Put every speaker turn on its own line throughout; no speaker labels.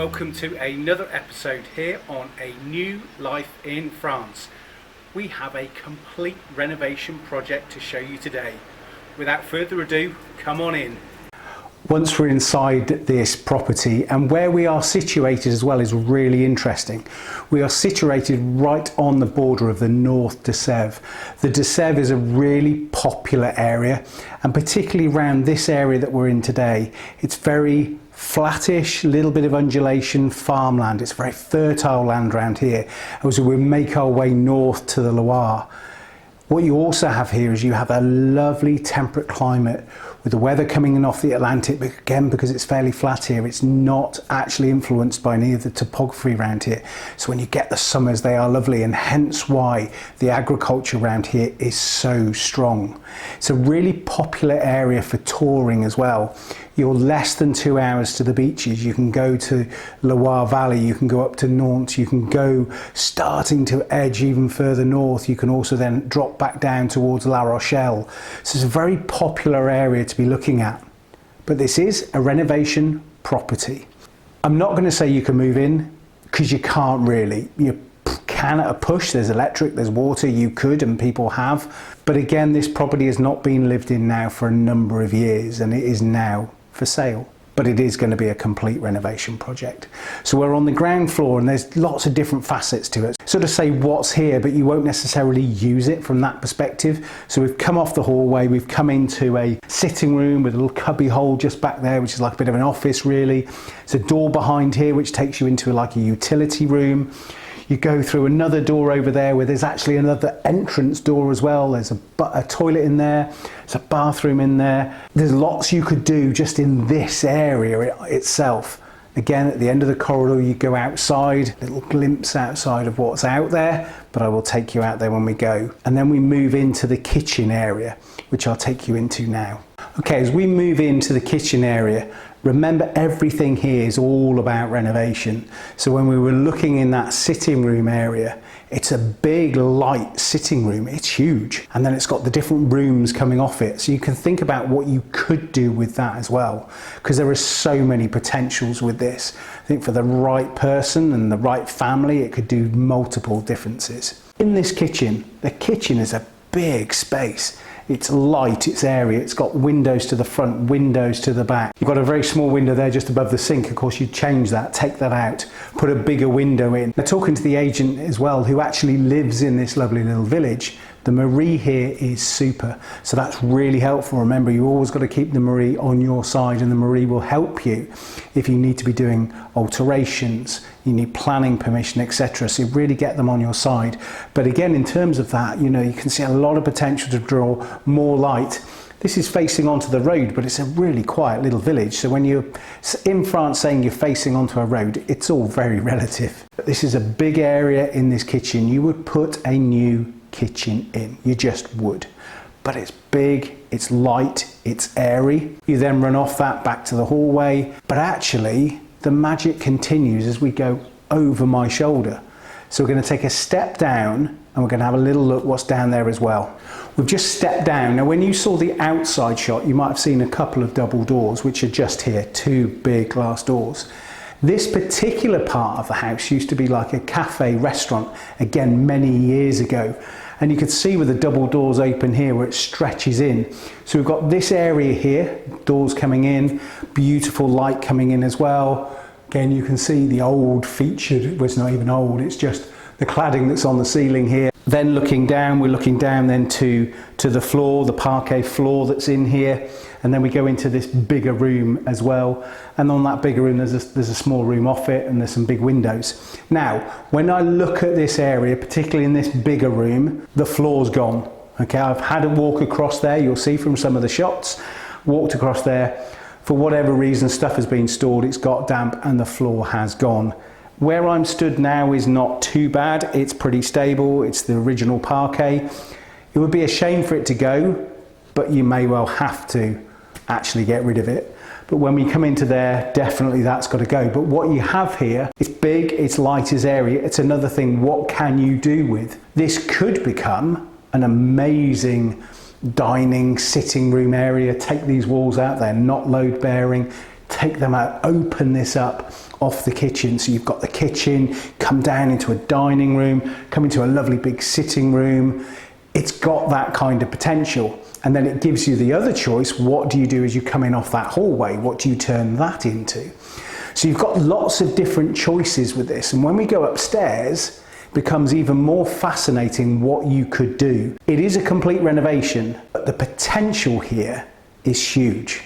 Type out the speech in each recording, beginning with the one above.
Welcome to another episode here on A New Life in France. We have a complete renovation project to show you today. Without further ado, come on in. Once we're inside this property, and where we are situated as well is really interesting. We are situated right on the border of the North de Sèvres. The de Sèvres is a really popular area, and particularly around this area that we're in today, it's very flattish, little bit of undulation, farmland. It's very fertile land around here as we make our way north to the Loire. What you also have here is you have a lovely temperate climate with the weather coming in off the Atlantic, but again, because it's fairly flat here, it's not actually influenced by any of the topography around here. So when you get the summers, they are lovely, and hence why the agriculture around here is so strong. It's a really popular area for touring as well. You're less than 2 hours to the beaches. You can go to Loire Valley, you can go up to Nantes, you can go starting to edge even further north. You can also then drop back down towards La Rochelle. So it's a very popular area to be looking at. But this is a renovation property. I'm not going to say you can move in, because you can't really. You can at a push. There's electric, there's water, you could, and people have. But again, this property has not been lived in now for a number of years, and it is now for sale. But it is going to be a complete renovation project. So we're on the ground floor, and there's lots of different facets to it. Sort of say what's here, but you won't necessarily use it from that perspective. So we've come off the hallway, we've come into a sitting room with a little cubby hole just back there, which is like a bit of an office really. There's a door behind here which takes you into like a utility room. You go through another door over there where there's actually another entrance door as well. There's a toilet in there, there's a bathroom in there. There's lots you could do just in this area itself. Again, at the end of the corridor, you go outside, a little glimpse outside of what's out there, but I will take you out there when we go. And then we move into the kitchen area, which I'll take you into now. Okay, as we move into the kitchen area, remember everything here is all about renovation. So when we were looking in that sitting room area, it's a big light sitting room, it's huge. And then it's got the different rooms coming off it. So you can think about what you could do with that as well, because there are so many potentials with this. I think for the right person and the right family, it could do multiple differences. In this kitchen, the kitchen is a big space. It's light, it's airy, it's got windows to the front, windows to the back. You've got a very small window there just above the sink. Of course, you change that, take that out, put a bigger window in. Now, talking to the agent as well, who actually lives in this lovely little village, the Marie here is super. So that's really helpful. Remember, you always got to keep the Marie on your side, and the Marie will help you if you need to be doing alterations, you need planning permission, etc. So you really get them on your side. But again, in terms of that, you know, you can see a lot of potential to draw more light. This is facing onto the road, but it's a really quiet little village. So when you're in France saying you're facing onto a road, it's all very relative. But this is a big area in this kitchen. You would put a new kitchen in, you just would. But it's big, it's light, it's airy. You then run off that back to the hallway. But actually, the magic continues as we go over my shoulder. So we're going to take a step down, and we're going to have a little look what's down there as well. We've just stepped down. Now, when you saw the outside shot, you might have seen a couple of double doors, which are just here, 2 big glass doors. This particular part of the house used to be like a cafe restaurant, again, many years ago. And you could see with the double doors open here where it stretches in. So we've got this area here, doors coming in, beautiful light coming in as well. Again, you can see the old featured, well, it's not even old, it's just the cladding that's on the ceiling here. Then looking down, we're looking down then to the floor, the parquet floor that's in here. And then we go into this bigger room as well. And on that bigger room, there's a small room off it, and there's some big windows. Now, when I look at this area, particularly in this bigger room, the floor's gone. Okay, I've had a walk across there, you'll see from some of the shots, walked across there. For whatever reason, stuff has been stored, it's got damp, and the floor has gone. Where I'm stood now is not too bad, it's pretty stable, it's the original parquet. It would be a shame for it to go, but you may well have to actually get rid of it. But when we come into there, definitely that's got to go. But what you have here, it's big, it's light, it's airy. It's another thing, what can you do with? This could become an amazing dining, sitting room area. Take these walls out, they're not load bearing. take them out, open this up off the kitchen. So you've got the kitchen, come down into a dining room, come into a lovely big sitting room. It's got that kind of potential. And then it gives you the other choice. What do you do as you come in off that hallway? What do you turn that into? So you've got lots of different choices with this. And when we go upstairs, it becomes even more fascinating what you could do. It is a complete renovation, but the potential here is huge.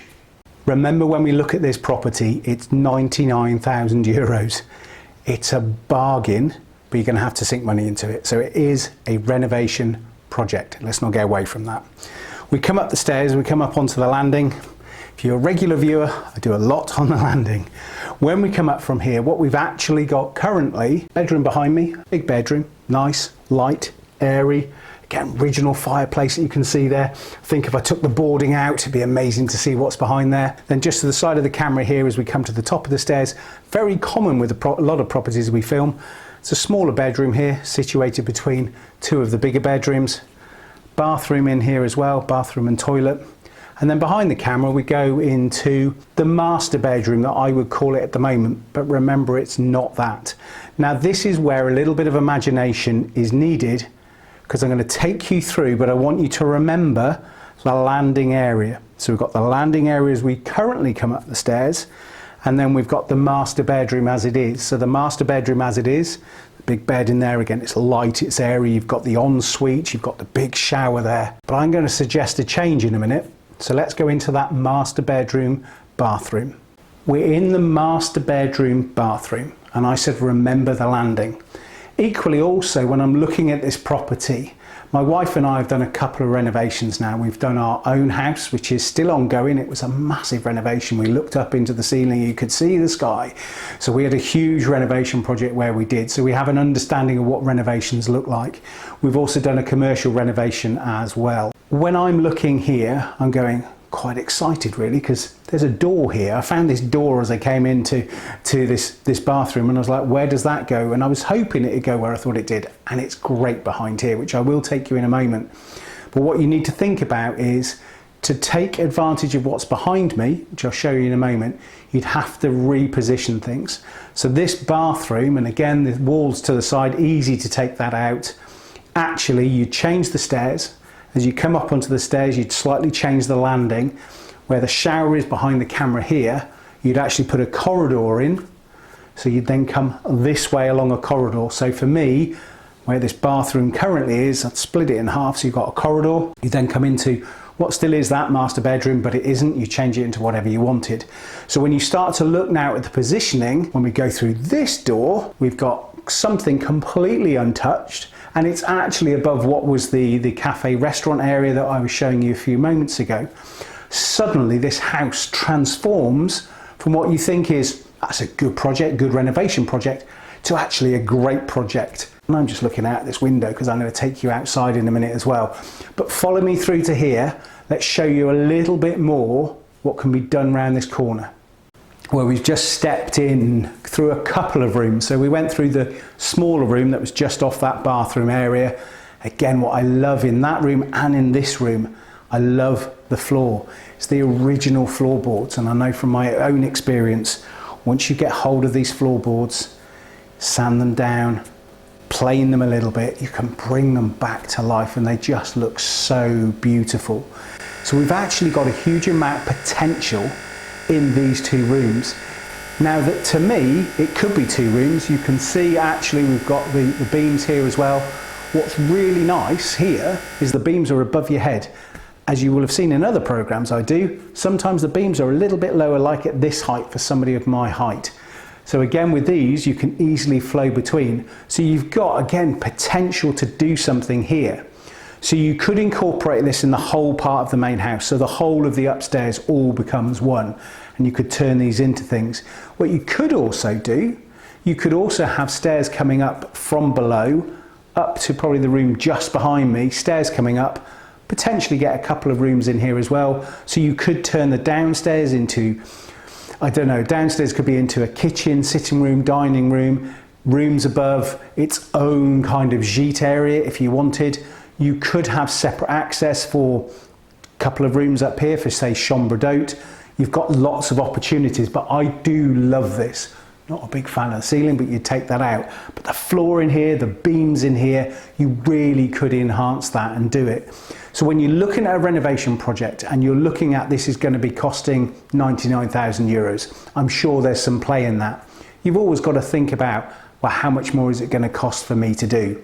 Remember, when we look at this property, it's 99,000 euros. It's a bargain, but you're going to have to sink money into it. So it is a renovation project. Let's not get away from that. We come up the stairs, we come up onto the landing. If you're a regular viewer, I do a lot on the landing. When we come up from here, what we've actually got currently, bedroom behind me, big bedroom, nice, light, airy. Again, original fireplace that you can see there. I think if I took the boarding out, it'd be amazing to see what's behind there. Then just to the side of the camera here as we come to the top of the stairs, very common with a lot of properties we film. It's a smaller bedroom here, situated between two of the bigger bedrooms. Bathroom in here as well, bathroom and toilet. And then behind the camera we go into the master bedroom that I would call it at the moment, but remember, it's not that. Now this is where a little bit of imagination is needed, because I'm going to take you through, but I want you to remember the landing area. So we've got the landing area as we currently come up the stairs, and then we've got the master bedroom as it is. So the master bedroom as it is, the big bed in there, again, it's light, it's airy, you've got the ensuite, you've got the big shower there. But I'm going to suggest a change in a minute. So let's go into that master bedroom bathroom. We're in the master bedroom bathroom, and I said remember the landing. Equally also, when I'm looking at this property, my wife and I have done a couple of renovations now. We've done our own house, which is still ongoing. It was a massive renovation. We looked up into the ceiling, you could see the sky. So we had a huge renovation project where we did. So we have an understanding of what renovations look like. We've also done a commercial renovation as well. When I'm looking here, I'm going quite excited really, because there's a door here. I found this door as I came into this bathroom, and I was like, where does that go? And I was hoping it'd go where I thought it did, and it's great behind here, which I will take you in a moment. But what you need to think about is to take advantage of what's behind me, which I'll show you in a moment. You'd have to reposition things. So this bathroom, and again the walls to the side, easy to take that out. Actually, you change the stairs. As you come up onto the stairs, you'd slightly change the landing. Where the shower is behind the camera here, you'd actually put a corridor in. So you'd then come this way along a corridor. So for me, where this bathroom currently is, I'd split it in half. So you've got a corridor. You then come into what still is that master bedroom, but it isn't. You change it into whatever you wanted. So when you start to look now at the positioning, when we go through this door, we've got something completely untouched. And it's actually above what was the cafe restaurant area that I was showing you a few moments ago. Suddenly this house transforms from what you think is, that's a good project, good renovation project, to actually a great project. And I'm just looking out this window because I'm going to take you outside in a minute as well. But follow me through to here. Let's show you a little bit more what can be done around this corner. Well, we've just stepped in through a couple of rooms. So we went through the smaller room that was just off that bathroom area. Again, what I love in that room and in this room, I love the floor. It's the original floorboards. And I know from my own experience, once you get hold of these floorboards, sand them down, plane them a little bit, you can bring them back to life, and they just look so beautiful. So we've actually got a huge amount of potential in these two rooms. Now that to me, it could be two rooms. You can see actually we've got the beams here as well. What's really nice here is the beams are above your head. As you will have seen in other programs I do, sometimes the beams are a little bit lower, like at this height for somebody of my height. So again, with these, you can easily flow between. So you've got, again, potential to do something here. So you could incorporate this in the whole part of the main house. So the whole of the upstairs all becomes one, and you could turn these into things. What you could also do, you could also have stairs coming up from below, up to probably the room just behind me, stairs coming up, potentially get a couple of rooms in here as well. So you could turn the downstairs into, I don't know, downstairs could be into a kitchen, sitting room, dining room, rooms above, its own kind of gîte area if you wanted. You could have separate access for a couple of rooms up here for, say, chambre d'hôte. You've got lots of opportunities, but I do love this. Not a big fan of the ceiling, but you take that out. But the floor in here, the beams in here, you really could enhance that and do it. So when you're looking at a renovation project and you're looking at this is going to be costing 99,000 euros, I'm sure there's some play in that. You've always got to think about, well, how much more is it going to cost for me to do?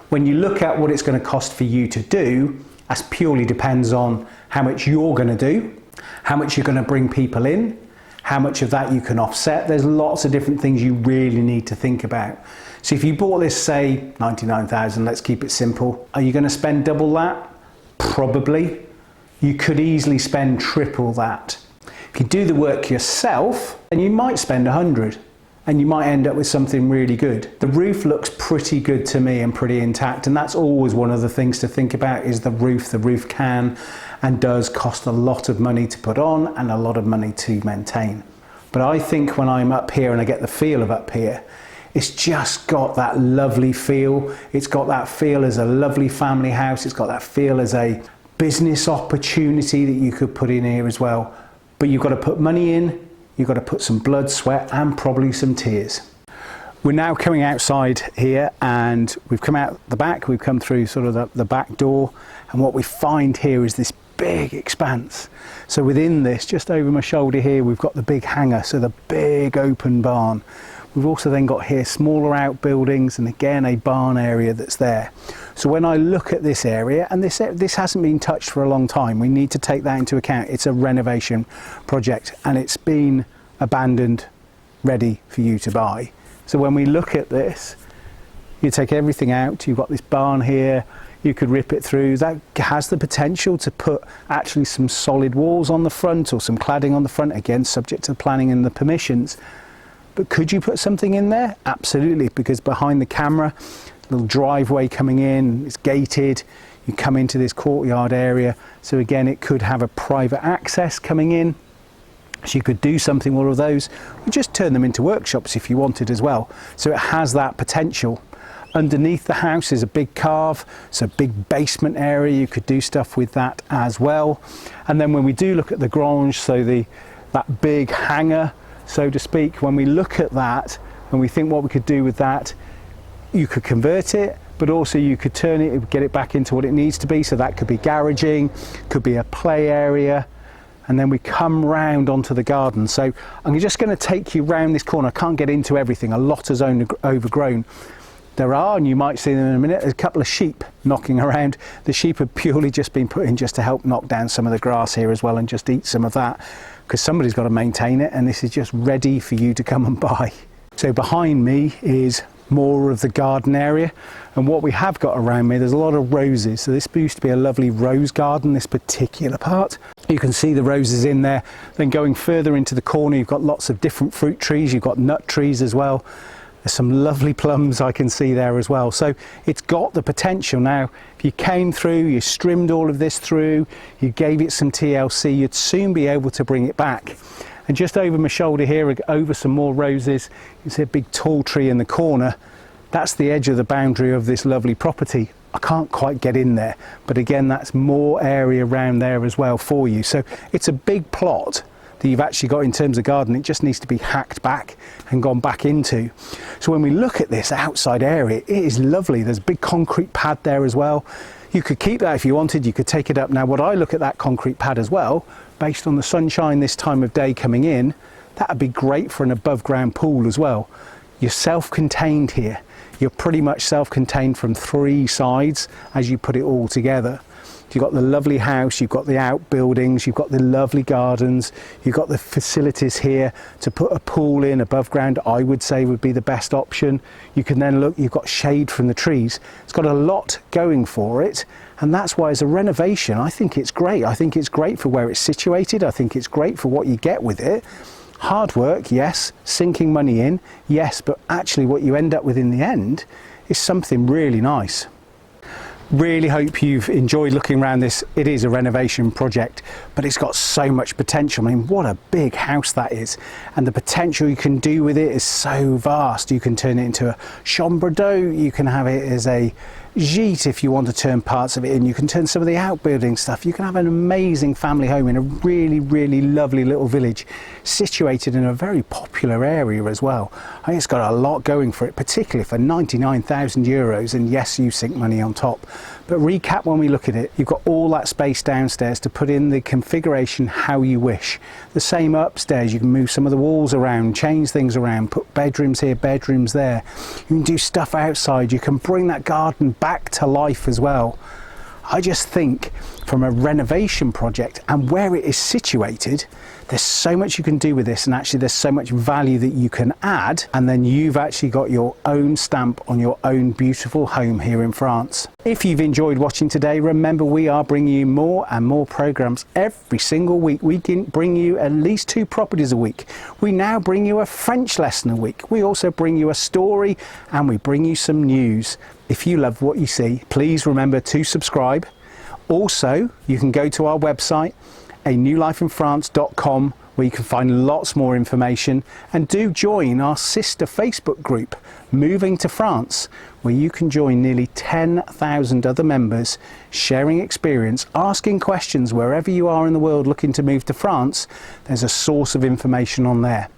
When you look at what it's going to cost for you to do, that purely depends on how much you're going to do, how much you're going to bring people in, how much of that you can offset. There's lots of different things you really need to think about. So if you bought this, say 99,000, let's keep it simple. Are you going to spend double that? Probably. You could easily spend triple that. If you do the work yourself, then you might spend 100 and you might end up with something really good. The roof looks pretty good to me and pretty intact, and that's always one of the things to think about is the roof. The roof can and does cost a lot of money to put on and a lot of money to maintain. But I think when I'm up here and I get the feel of up here, it's just got that lovely feel. It's got that feel as a lovely family house. It's got that feel as a business opportunity that you could put in here as well. But you've got to put money in, you've got to put some blood, sweat, and probably some tears. We're now coming outside here and we've come out the back. We've come through sort of the back door, and what we find here is this big expanse. So within this, just over my shoulder here, we've got the big hangar, so the big open barn. We've also then got here smaller outbuildings and again a barn area that's there. So when I look at this area, and this hasn't been touched for a long time, we need to take that into account. It's a renovation project and it's been abandoned, ready for you to buy. So when we look at this, you take everything out, you've got this barn here, you could rip it through. That has the potential to put actually some solid walls on the front or some cladding on the front, again subject to the planning and the permissions. But could you put something in there? Absolutely, because behind the camera, little driveway coming in, it's gated, you come into this courtyard area. So again, it could have a private access coming in. So you could do something with all of those. You just turn them into workshops if you wanted as well. So it has that potential. Underneath the house is a big carve, so a big basement area. You could do stuff with that as well. And then when we do look at the grange, so that big hangar, so to speak, when we look at that and we think what we could do with that, you could convert it, but also you could turn it, get it back into what it needs to be. So that could be garaging, could be a play area. And then we come round onto the garden. So I'm just going to take you round this corner. I can't get into everything. A lot is overgrown. There are, and you might see them in a minute, there's a couple of sheep knocking around. The sheep have purely just been put in just to help knock down some of the grass here as well and just eat some of that, because somebody's got to maintain it, and this is just ready for you to come and buy. So behind me is more of the garden area, and what we have got around me, there's a lot of roses. So this used to be a lovely rose garden, this particular part. You can see the roses in there. Then going further into the corner, you've got lots of different fruit trees, you've got nut trees as well. There's some lovely plums I can see there as well. So it's got the potential. Now, if you came through, you trimmed all of this through, you gave it some TLC, you'd soon be able to bring it back. And just over my shoulder here, over some more roses, you see a big tall tree in the corner. That's the edge of the boundary of this lovely property. I can't quite get in there, but again, that's more area around there as well for you. So it's a big plot that you've actually got in terms of garden. It just needs to be hacked back and gone back into. So when we look at this outside area, it is lovely. There's a big concrete pad there as well. You could keep that if you wanted, you could take it up. Now, what I look at that concrete pad as well, based on the sunshine this time of day coming in, that would be great for an above ground pool as well. You're self-contained here. You're pretty much self-contained from three sides as you put it all together. You've got the lovely house, you've got the outbuildings, you've got the lovely gardens, you've got the facilities here to put a pool in above ground, I would say would be the best option. You can then look, you've got shade from the trees. It's got a lot going for it, and that's why as a renovation, I think it's great. I think it's great for where it's situated. I think it's great for what you get with it. Hard work, yes, sinking money in, yes, but actually what you end up with in the end is something really nice. Really hope you've enjoyed looking around this. It is a renovation project, but it's got so much potential. I mean, what a big house that is. And the potential you can do with it is so vast. You can turn it into a chambre d'eau. You can have it as a gîte if you want to turn parts of it in. You can turn some of the outbuilding stuff. You can have an amazing family home in a really, really lovely little village situated in a very popular area as well. I think it's got a lot going for it, particularly for 99,000 euros, and yes, you sink money on top. But recap, when we look at it, you've got all that space downstairs to put in the configuration how you wish. The same upstairs, you can move some of the walls around, change things around, put bedrooms here, bedrooms there. You can do stuff outside. You can bring that garden back to life as well. I just think from a renovation project and where it is situated, there's so much you can do with this, and actually there's so much value that you can add, and then you've actually got your own stamp on your own beautiful home here in France. If you've enjoyed watching today, remember we are bringing you more and more programs every single week. We can bring you at least 2 properties a week. We now bring you a French lesson a week. We also bring you a story, and we bring you some news. If you love what you see, please remember to subscribe. Also, you can go to our website, anewlifeinfrance.com, where you can find lots more information, and do join our sister Facebook group, Moving to France, where you can join nearly 10,000 other members sharing experience, asking questions wherever you are in the world looking to move to France. There's a source of information on there.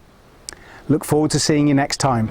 Look forward to seeing you next time.